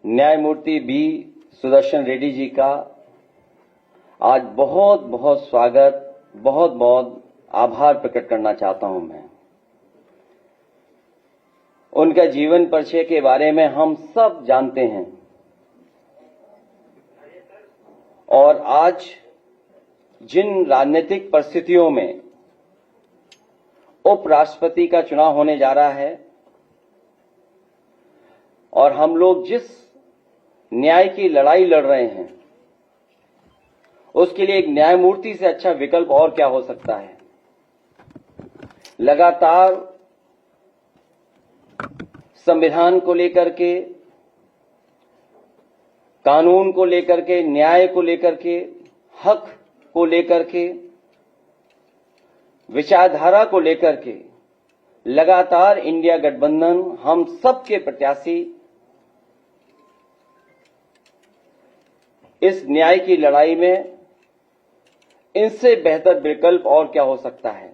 न्यायमूर्ति बी सुदर्शन रेड्डी जी का आज बहुत बहुत स्वागत, बहुत बहुत आभार प्रकट करना चाहता हूं मैं। उनका जीवन परिचय के बारे में हम सब जानते हैं और आज जिन राजनीतिक परिस्थितियों में उपराष्ट्रपति का चुनाव होने जा रहा है और हम लोग जिस न्याय की लड़ाई लड़ रहे हैं, उसके लिए एक न्यायमूर्ति से अच्छा विकल्प और क्या हो सकता है। लगातार संविधान को लेकर के, कानून को लेकर के, न्याय को लेकर के, हक को लेकर के, विचारधारा को लेकर के लगातार इंडिया गठबंधन हम सबके प्रत्याशी इस न्याय की लड़ाई में इनसे बेहतर विकल्प और क्या हो सकता है।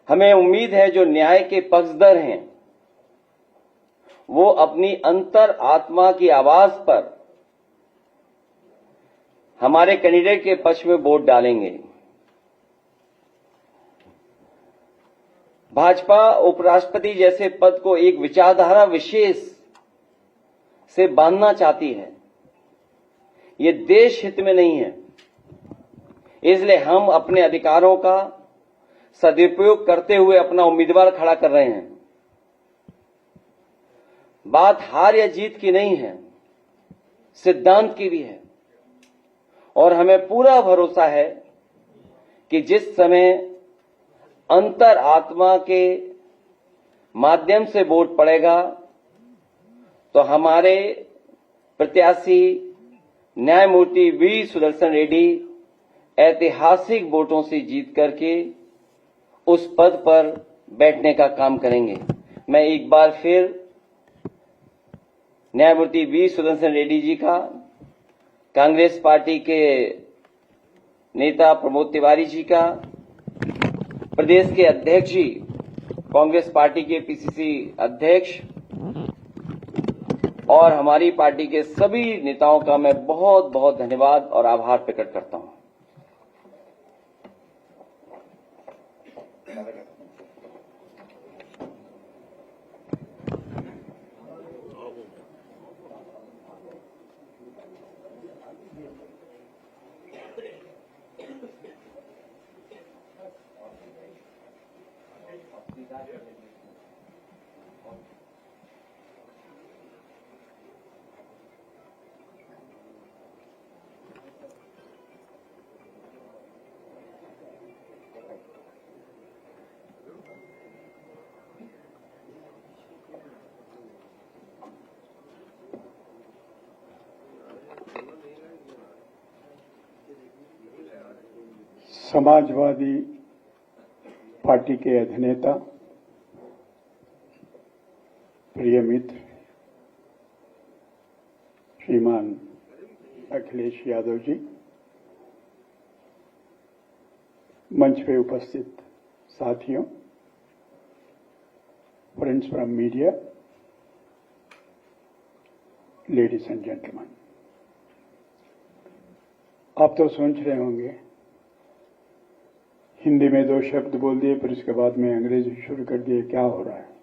हमें उम्मीद है जो न्याय के पक्षधर हैं वो अपनी अंतर आत्मा की आवाज पर हमारे कैंडिडेट के पक्ष में वोट डालेंगे। भाजपा उपराष्ट्रपति जैसे पद को एक विचारधारा विशेष से बांधना चाहती है, ये देश हित में नहीं है। इसलिए हम अपने अधिकारों का सदुपयोग करते हुए अपना उम्मीदवार खड़ा कर रहे हैं। बात हार या जीत की नहीं है, सिद्धांत की भी है और हमें पूरा भरोसा है कि जिस समय अंतर आत्मा के माध्यम से वोट पड़ेगा तो हमारे प्रत्याशी न्यायमूर्ति वी सुदर्शन रेड्डी ऐतिहासिक वोटों से जीत करके उस पद पर बैठने का काम करेंगे। मैं एक बार फिर न्यायमूर्ति वी सुदर्शन रेड्डी जी का, कांग्रेस पार्टी के नेता प्रमोद तिवारी जी का, प्रदेश के अध्यक्ष जी, कांग्रेस पार्टी के पीसीसी अध्यक्ष और हमारी पार्टी के सभी नेताओं का मैं बहुत बहुत धन्यवाद और आभार प्रकट करता हूं। समाजवादी पार्टी के अधिनेता, प्रिय मित्र श्रीमान अखिलेश यादव जी, मंच पे उपस्थित साथियों, friends from media, ladies and gentleman, आप तो सोच रहे होंगे हिंदी में 2 शब्द बोल दिए फिर उसके बाद में अंग्रेजी शुरू कर दिए, क्या हो रहा है।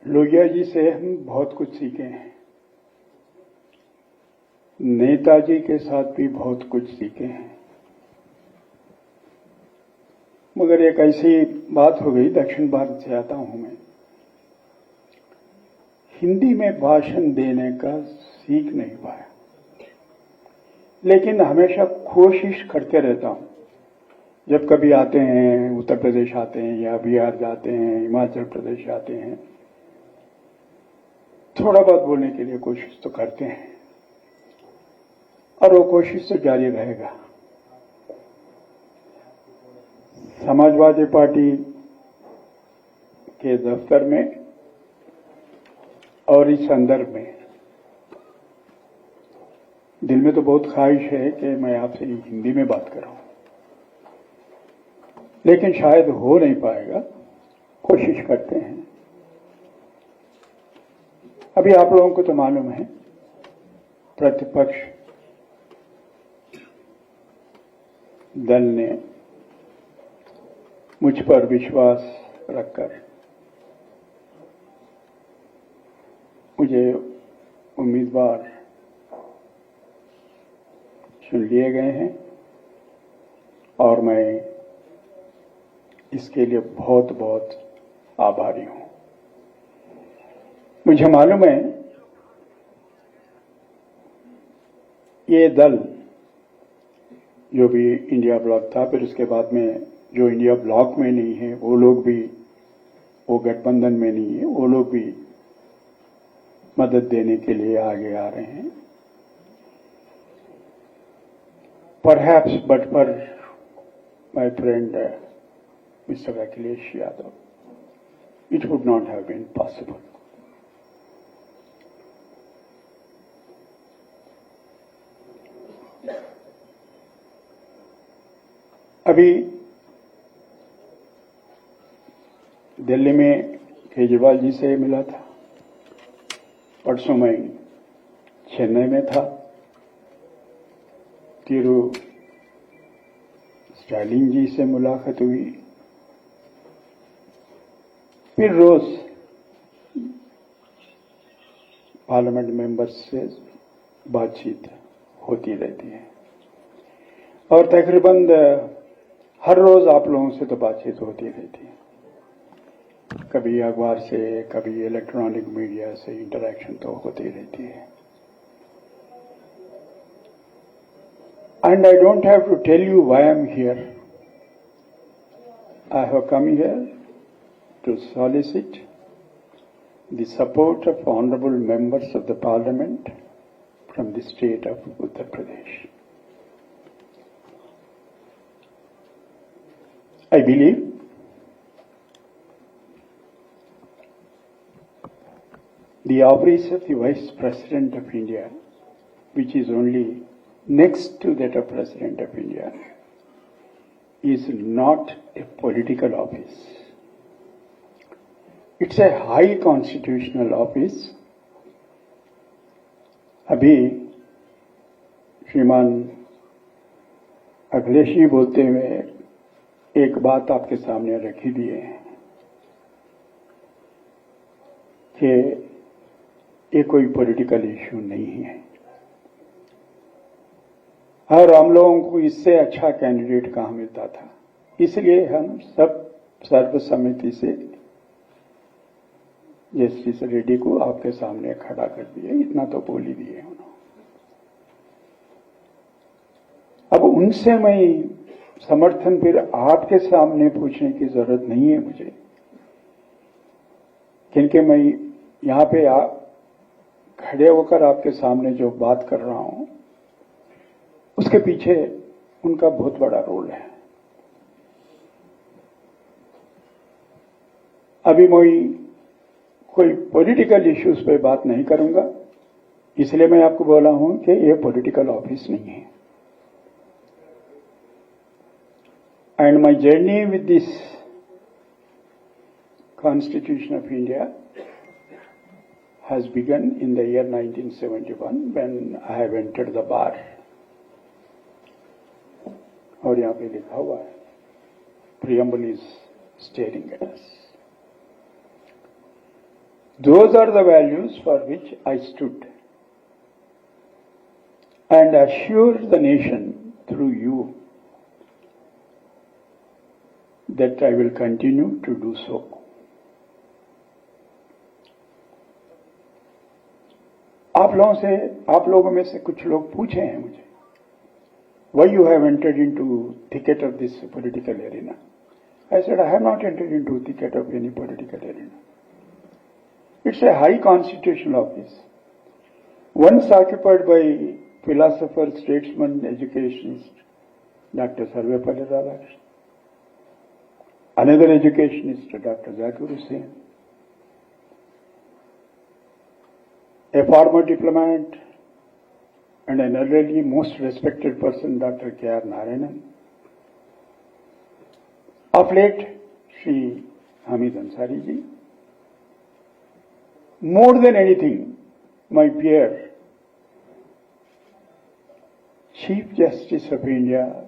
लोहिया जी से हम बहुत कुछ सीखे हैं, नेताजी के साथ भी बहुत कुछ सीखे हैं, मगर एक ऐसी बात हो गई, दक्षिण भारत से आता हूं मैं, हिंदी में भाषण देने का सीख नहीं पाया, लेकिन हमेशा कोशिश करते रहता हूं। जब कभी आते हैं, उत्तर प्रदेश आते हैं या बिहार जाते हैं, हिमाचल प्रदेश आते हैं, थोड़ा बहुत बोलने के लिए कोशिश तो करते हैं और वो कोशिश तो जारी रहेगा। समाजवादी पार्टी के दफ्तर में और इस संदर्भ में दिल में तो बहुत ख्वाहिश है कि मैं आपसे हिंदी में बात करूं, लेकिन शायद हो नहीं पाएगा, कोशिश करते हैं। अभी आप लोगों को तो मालूम है, प्रतिपक्ष दल ने मुझ पर विश्वास रखकर मुझे उम्मीदवार चुन लिए गए हैं और मैं इसके लिए बहुत बहुत आभारी हूं। मुझे मालूम है ये दल जो भी इंडिया ब्लॉक था, फिर उसके बाद में जो इंडिया ब्लॉक में नहीं है वो लोग भी, वो गठबंधन में नहीं है, वो लोग भी मदद देने के लिए आगे आ रहे हैं। Perhaps, but for my friend Mr. Akhilesh Yadav, it would not have been possible. अभी दिल्ली में केजरीवाल जी से मिला था, परसों मैं चेन्नई में था, तिरु स्टालिन जी से मुलाकात हुई, फिर रोज पार्लियामेंट मेंबर्स से बातचीत होती रहती है और तकरीबन हर रोज आप लोगों से तो बातचीत होती रहती है। कभी अखबार से, कभी इलेक्ट्रॉनिक मीडिया से इंटरेक्शन तो होती रहती है। And I don't have to tell you why I'm here. I have come here to solicit the support of honorable members of the parliament from the state of Uttar Pradesh. I believe the office of the Vice President of India, which is only next to that of President of India, is not a political office. It's a high constitutional office. अभी श्रीमान अखिलेश जी बोलते हुए एक बात आपके सामने रखी दिए हैं कि ये कोई पॉलिटिकल इश्यू नहीं है और हम लोगों को इससे अच्छा कैंडिडेट कहां मिलता था, इसलिए हम सब सर्वसम्मति से जस्टिस रेड्डी को आपके सामने खड़ा कर दिए। इतना तो बोल ही दिए उन्होंने। अब उनसे मैं समर्थन फिर आपके सामने पूछने की जरूरत नहीं है मुझे, क्योंकि मैं यहां पे खड़े होकर आपके सामने जो बात कर रहा हूं उसके पीछे उनका बहुत बड़ा रोल है। अभी मैं कोई पॉलिटिकल इश्यूज पे बात नहीं करूंगा, इसलिए मैं आपको बोला हूं कि ये पॉलिटिकल ऑफिस नहीं है। And my journey with this constitution of India has begun in the year 1971 when I have entered the bar. और यहां पे लिखा हुआ है, preamble is staring at us. Those are the values for which I stood and assured the nation through you that I will continue to do so. आप लोगों में से कुछ लोग पूछे हैं मुझे, why you have entered into thicket of this political arena? I said, I have not entered into thicket of any political arena. It's a high constitutional office, once occupied by philosopher, statesman, educationist, Dr. Sarvepalli Radhakrishnan, another educationist, Dr. Zakir Hussain, a former diplomat and an elderly, most respected person, Dr. K.R. Narayanan. Of late, Shri Hamid Ansari ji, more than anything, my peer, Chief Justice of India,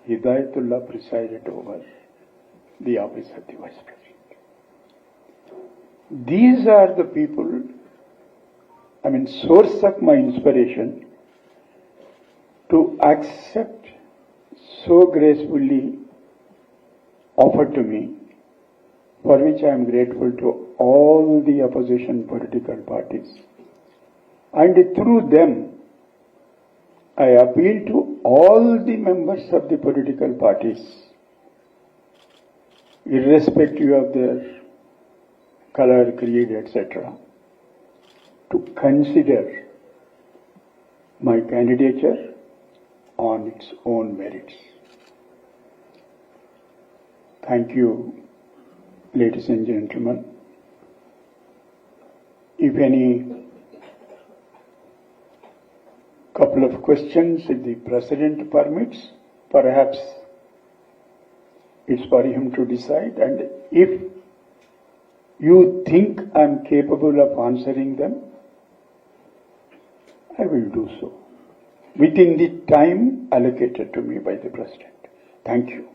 Hidayatullah, presided over the office of the Vice President. These are the people, source of my inspiration to accept so gracefully offered to me, for which I am grateful to all the opposition political parties. And through them, I appeal to all the members of the political parties, irrespective of their color, creed, etc., to consider my candidature on its own merits. Thank you, ladies and gentlemen. If any couple of questions, if the President permits, perhaps it's for him to decide, and if you think I'm capable of answering them, I will do so within the time allocated to me by the President. Thank you.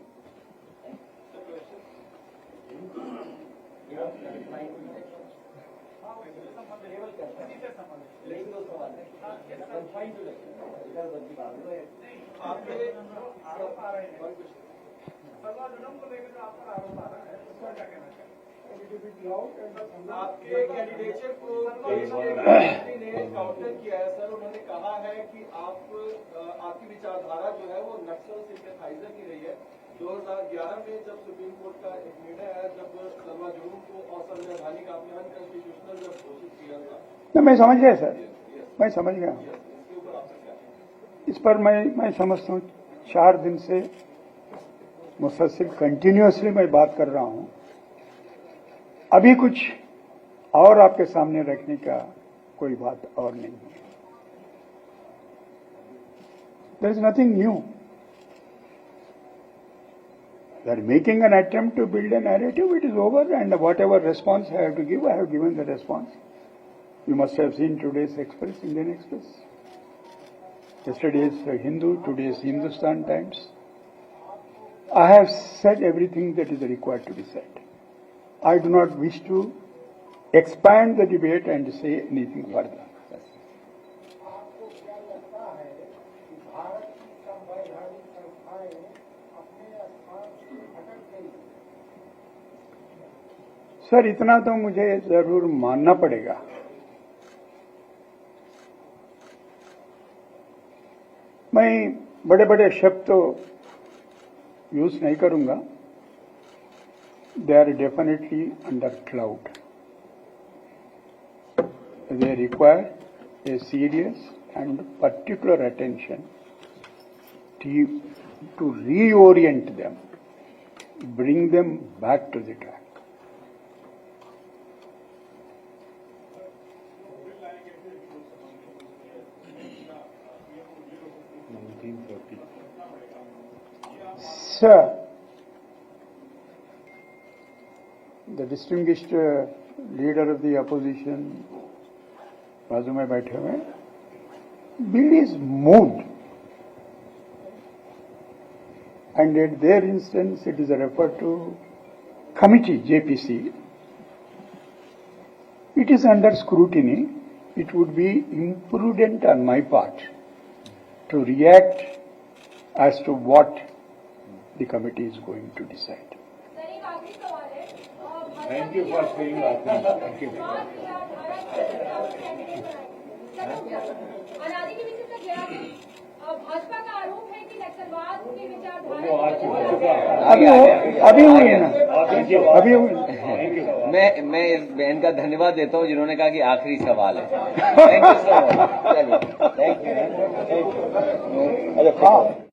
आपके candidature को मंत्री ने counter किया है sir. उन्होंने कहा है कि आपकी विचारधारा जो है वो नक्सल सिंपैथाइजर की रही है। 2011 में जब सुप्रीम कोर्ट का एक निर्णय आया, जब सलवा जुलूम को असंवैधानिक आपने अनकॉन्स्टिट्यूशनल जब घोषित किया था। मैं समझ गया सर, मैं समझ गया। इस पर मैं समझता हूँ 4 दिन से मुसलसल कंटिन्यूअसली मैं बात कर रहा हूँ। अभी कुछ और आपके सामने रखने का कोई बात और नहीं है। There is nothing new. They are making an attempt to build a narrative. It is over, and whatever response I have to give, I have given the response. You must have seen today's Express, Indian Express. Yesterday's Hindu, today's Hindustan Times. I have said everything that is required to be said. I do not wish to expand the debate and say anything further. Sir, इतना तो मुझे जरूर मानना पड़ेगा। मैं बड़े बड़े शब्द तो यूज नहीं करूंगा। They are definitely under cloud. They require a serious and particular attention to reorient them, bring them back to the track. Sir, the distinguished leader of the opposition, बाजू में बैठे हुए, bill is moved, and at their instance it is referred to committee JPC. It is under scrutiny. It would be imprudent on my part to react as to what the committee is going to decide. Thank you for saying that. Thank you. अनादि के विषय तक गया है। भाजपा का आरोप है कि नक्सलवाद की विचारधारा अभी हुई ना, अभी हुई। मैं इस बहन का धन्यवाद देता हूँ जिन्होंने कहा कि आखिरी सवाल है। Thank you so much. चलिए, थैंक यू।